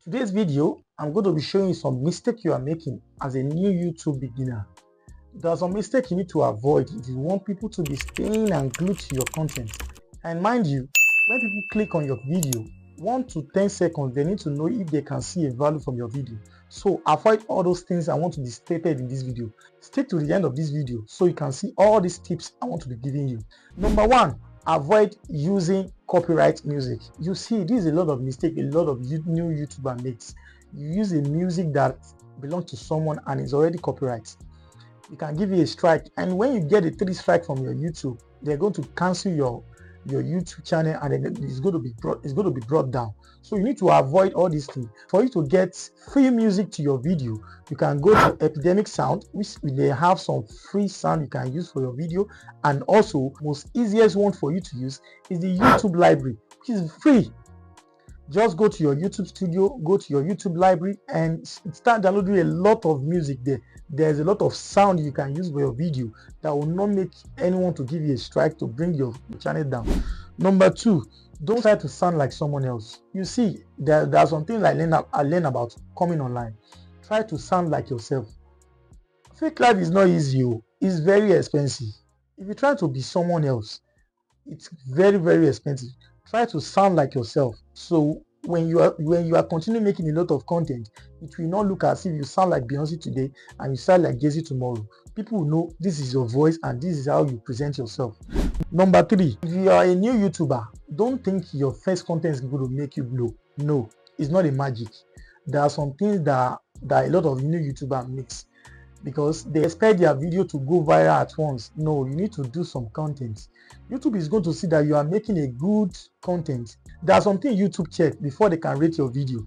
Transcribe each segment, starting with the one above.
Today's video, I'm going to be showing you some mistakes you are making as a new YouTube beginner. There are some mistakes you need to avoid if you want people to be staying and glued to your content. And mind you, when people click on your video, 1 to 10 seconds, they need to know if they can see a value from your video. So avoid all those things I want to be stated in this video. Stick to the end of this video so you can see all these tips I want to be giving you. Number 1, avoid using copyright music. You see, this is a lot of mistake a lot of new YouTuber makes. You use a music that belongs to someone and is already copyright. It can give you a strike, and when you get a 3 strike from your YouTube, they're going to cancel your YouTube channel, and then it's going to be brought down. So you need to avoid all these things. For you to get free music to your video, you can go to Epidemic Sound, which they have some free sound you can use for your video. And also, most easiest one for you to use is the YouTube library, which is free. Just go to your YouTube studio, go to your YouTube library, and start downloading a lot of music there. There's a lot of sound you can use for your video that will not make anyone to give you a strike to bring your channel down. Number 2, don't try to sound like someone else. You see, there are some things I learn about coming online. Try to sound like yourself. Fake life is not easy. It's very expensive. If you try to be someone else, it's very, very expensive. Try to sound like yourself. So when you are continuing making a lot of content, it will not look as if you sound like Beyonce today and you sound like Jay-Z tomorrow. People will know this is your voice and this is how you present yourself. Number 3, if you are a new YouTuber, don't think your first content is going to make you blow. No, it's not a magic. There are some things that a lot of new YouTubers mix, because they expect their video to go viral at once. No, you need to do some content. YouTube is going to see that you are making a good content. There are some things YouTube check before they can rate your video.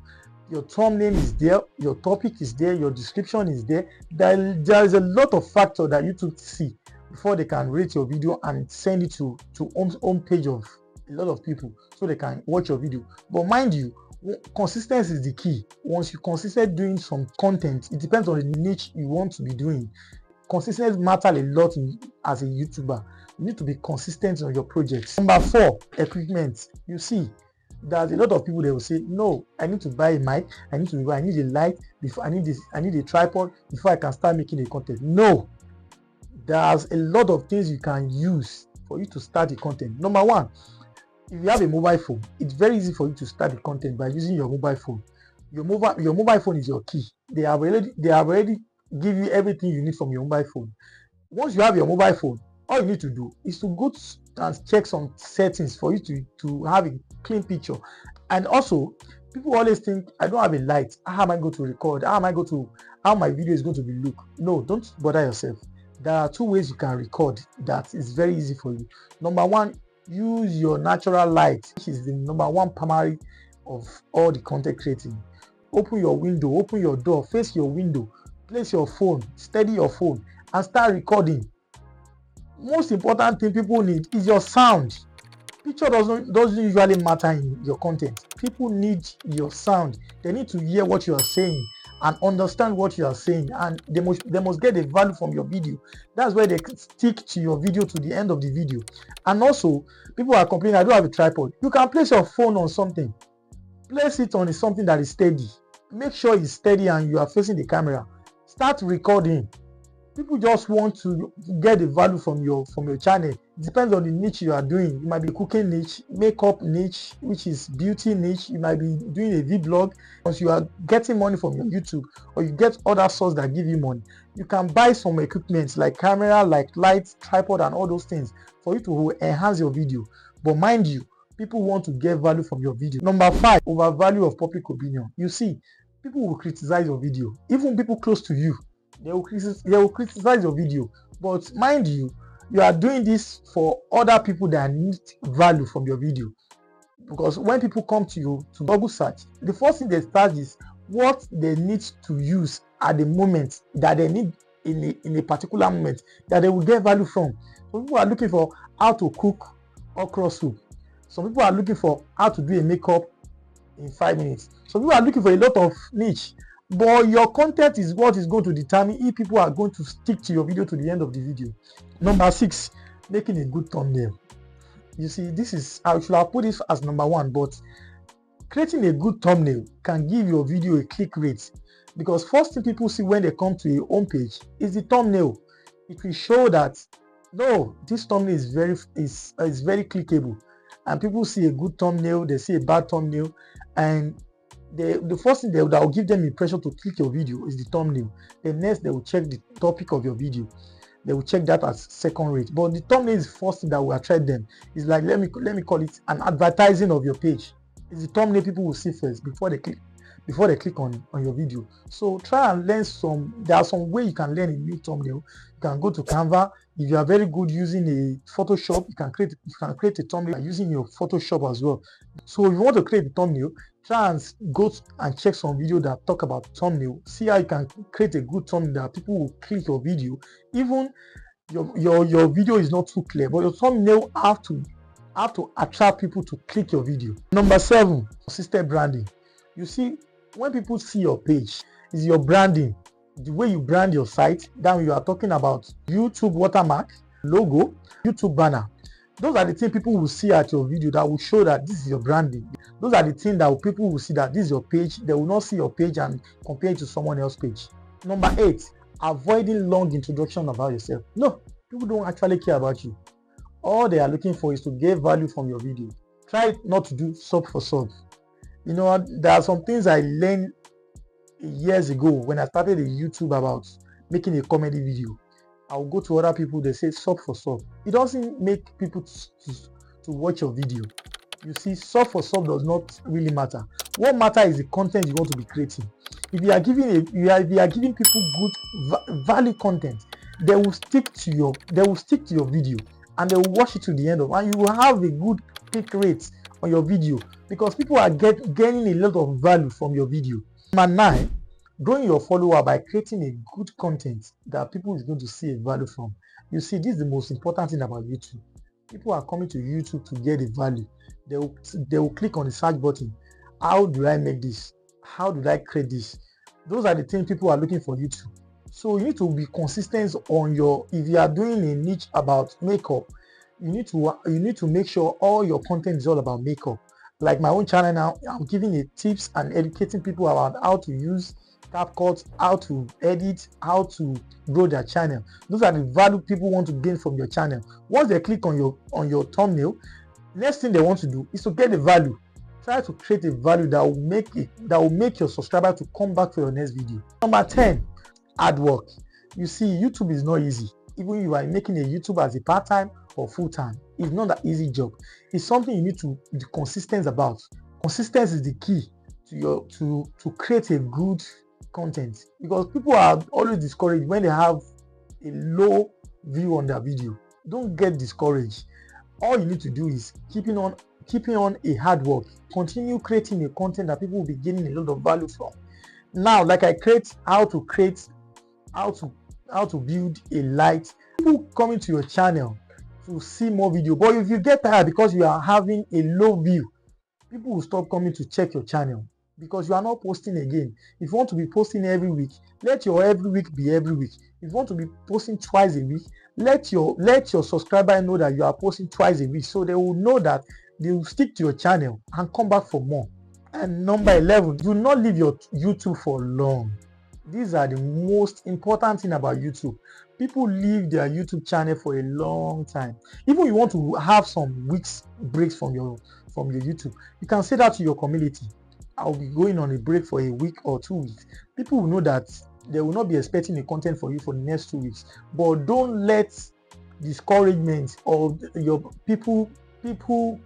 Your thumbnail is there, your topic is there, your description is there. There is a lot of factors that YouTube see before they can rate your video and send it to home page of a lot of people so they can watch your video. But mind you, consistency is the key. Once you consistent doing some content, it depends on the niche you want to be doing. Consistency matters a lot as a YouTuber. You need to be consistent on your projects. Number 4, equipment. You see, there's a lot of people that will say, no, I need to buy a mic, I need a light, before I need a tripod before I can start making a content. No, there's a lot of things you can use for you to start the content. Number 1, if you have a mobile phone, it's very easy for you to start the content by using your mobile phone. Your mobile phone is your key. They have already give you everything you need from your mobile phone. Once you have your mobile phone, all you need to do is to go and check some settings for you to have a clean picture. And also, people always think, I don't have a light, how am I going to record, how my video is going to be look. No, don't bother yourself. There are 2 ways you can record that is very easy for you. Number 1, use your natural light, which is the number 1 primary of all the content creating. Open your window, open your door, face your window, place your phone, steady your phone, and start recording. Most important thing people need is your sound. Picture doesn't usually matter in your content. People need your sound. They need to hear what you are saying and understand what you are saying, and they must get the value from your video. That's why they stick to your video to the end of the video. And also, people are complaining, I don't have a tripod. You can place your phone on something. Place it on something that is steady. Make sure it's steady and you are facing the camera. Start recording. People just want to get the value from your channel. It depends on the niche you are doing. You might be cooking niche, makeup niche, which is beauty niche. You might be doing a vlog. Once you are getting money from your YouTube, or you get other sources that give you money, you can buy some equipment like camera, like lights, tripod, and all those things for you to enhance your video. But mind you, people want to get value from your video. Number 5, overvalue of public opinion. You see, people will criticize your video. Even people close to you, they will criticize your video. But mind you, you are doing this for other people that need value from your video. Because when people come to you to Google search, the first thing they start is what they need to use at the moment, that they need in a particular moment, that they will get value from. Some people are looking for how to cook okra soup. Some people are looking for how to do a makeup in 5 minutes. Some people are looking for a lot of niche. But your content is what is going to determine if people are going to stick to your video to the end of the video. Number 6, making a good thumbnail. You see, this is, I should have put this as number 1, but Creating a good thumbnail can give your video a click rate, because first thing people see when they come to a home page is the thumbnail. It will show that no, this thumbnail is very clickable, and people see a good thumbnail, they see a bad thumbnail, and the first thing that will give them impression to click your video is the thumbnail. The next, they will check the topic of your video. They will check that as second rate, but the thumbnail is the first thing that will attract them. It's like, let me call it an advertising of your page. It's the thumbnail people will see first before they click on your video. So try and learn there are some way you can learn a new thumbnail. You can go to Canva. If you are very good using a Photoshop, you can create a thumbnail using your Photoshop as well. So if you want to create a thumbnail, try and go and check some video that talk about thumbnail. See how you can create a good thumbnail that people will click your video. Even your video is not too clear, but your thumbnail have to attract people to click your video. Number 7, consistent branding. You see, when people see your page, is your branding, the way you brand your site. Then you are talking about YouTube watermark, logo, YouTube banner. Those are the things people will see at your video that will show that this is your branding. Those are the things that people will see that this is your page. They will not see your page and compare it to someone else's page. Number 8, avoiding long introduction about yourself. No, people don't actually care about you. All they are looking for is to get value from your video. Try not to do sub for sub. You know, there are some things I learned years ago when I started a YouTube about making a comedy video. I'll go to other people, they say sub for sub. It doesn't make people to watch your video. You see, sub for sub does not really matter. What matters is the content you want to be creating. If you are giving people good value content, they will stick to your video and they will watch it to the end of, and you will have a good click rate on your video because people are gaining a lot of value from your video. Number 9, growing your follower by creating a good content that people is going to see a value from. You see, this is the most important thing about YouTube. People are coming to YouTube to get a value. They will click on the search button. How do I make this? How do I create this? Those are the things people are looking for YouTube. So you need to be consistent on if you are doing a niche about makeup, you need to make sure all your content is all about makeup. Like my own channel now, I'm giving tips and educating people about how to use CapCut, how to edit, how to grow their channel. Those are the value people want to gain from your channel. Once they click on your thumbnail, next thing they want to do is to get the value. Try to create a value that will make your subscriber to come back for your next video. Number 10, hard work. You see, YouTube is not easy. Even if you are making a YouTube as a part-time or full-time, it's not an easy job. It's something you need to be consistent about. Consistency is the key to create a good content, because people are always discouraged when they have a low view on their video. Don't get discouraged. All you need to do is keeping on a hard work. Continue creating a content that people will be gaining a lot of value from. Now, like I create how to build a light. People coming to your channel to see more video, but if you get tired because you are having a low view, people will stop coming to check your channel because you are not posting again. If you want to be posting every week, let your every week be every week. If you want to be posting twice a week, let your subscriber know that you are posting twice a week, so they will know that they will stick to your channel and come back for more. And number 11, do not leave your YouTube for long. These are the most important thing about YouTube. People leave their YouTube channel for a long time. Even you want to have some weeks breaks from your YouTube, you can say that to your community. I'll be going on a break for a week or 2 weeks. People will know that they will not be expecting the content for you for the next 2 weeks. But don't let discouragement or your people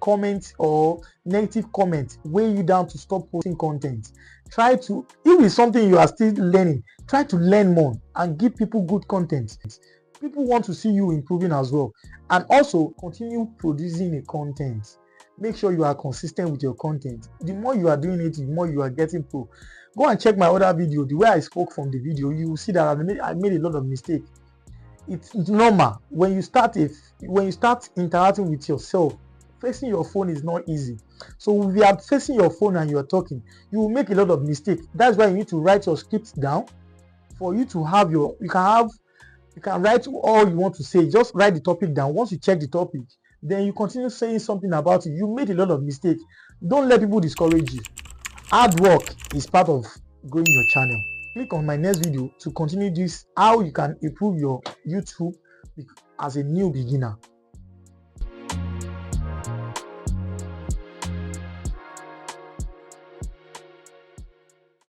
comment or negative comment weigh you down to stop posting content. If it's something you are still learning, try to learn more and give people good content. People want to see you improving as well. And also continue producing a content. Make sure you are consistent with your content. The more you are doing it, the more you are getting pro. Go and check my other video. The way I spoke from the video, you will see that I made a lot of mistakes. It's normal. When you start interacting with yourself, facing your phone is not easy. So if you are facing your phone and you are talking, you will make a lot of mistakes. That's why you need to write your scripts down. For you to have you can write all you want to say. Just write the topic down. Once you check the topic, then you continue saying something about it. You made a lot of mistakes. Don't let people discourage you. Hard work is part of growing your channel. Click on my next video to continue this, how you can improve your YouTube as a new beginner.